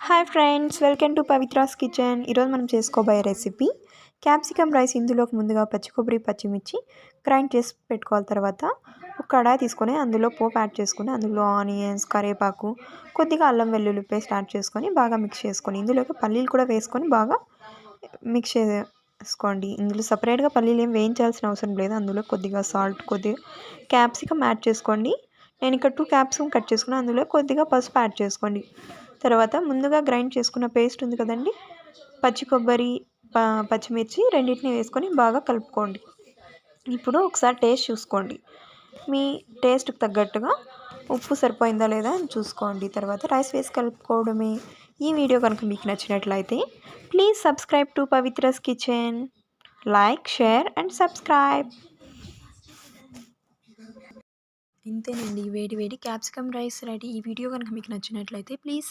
Hi friends, welcome to Pavithra's kitchen. ఈరోజు మనం చేసుకోబోయే రెసిపీ క్యాప్సికమ్ రైస్. ఇందులోకి ముందుగా పచ్చి కొబ్బరి, పచ్చిమిర్చి గ్రైండ్ చేసి పెట్టుకోవాలి. తర్వాత ఒక కడాయి తీసుకొని అందులో పోపు యాడ్ చేసుకొని అందులో ఆనియన్స్, కరివేపాకు, కొద్దిగా అల్లం వెల్లుల్లి పేస్ట్ యాడ్ చేసుకొని బాగా మిక్స్ చేసుకొని ఇందులోకి పల్లీలు కూడా వేసుకొని బాగా మిక్స్ చేసుకోండి. ఇందులో సపరేట్గా పల్లీలు ఏం వేయించాల్సిన అవసరం లేదు. అందులో కొద్దిగా సాల్ట్, కొద్దిగా క్యాప్సికమ్ యాడ్ చేసుకోండి. నేను ఇక్కడ 2 క్యాప్సికమ్ కట్ చేసుకుని అందులో కొద్దిగా పసుపు యాడ్ చేసుకోండి. తర్వాత ముందుగా గ్రైండ్ చేసుకున్న పేస్ట్ ఉంది కదండి, పచ్చి కొబ్బరి, పచ్చిమిర్చి రెండింటిని వేసుకొని బాగా కలుపుకోండి. ఇప్పుడు ఒకసారి టేస్ట్ చూసుకోండి. మీ టేస్ట్కి తగ్గట్టుగా ఉప్పు సరిపోయిందా లేదా అని చూసుకోండి. తర్వాత రైస్ వేసి కలుపుకోవడమే. ఈ వీడియో కనుక మీకు నచ్చినట్లయితే please subscribe to Pavithra's kitchen. Like, share and subscribe. ఇంతేనండి, వేడి వేడి క్యాప్సికమ్ రైస్ రెడీ. ఈ వీడియో కనుక మీకు నచ్చినట్లయితే ప్లీజ్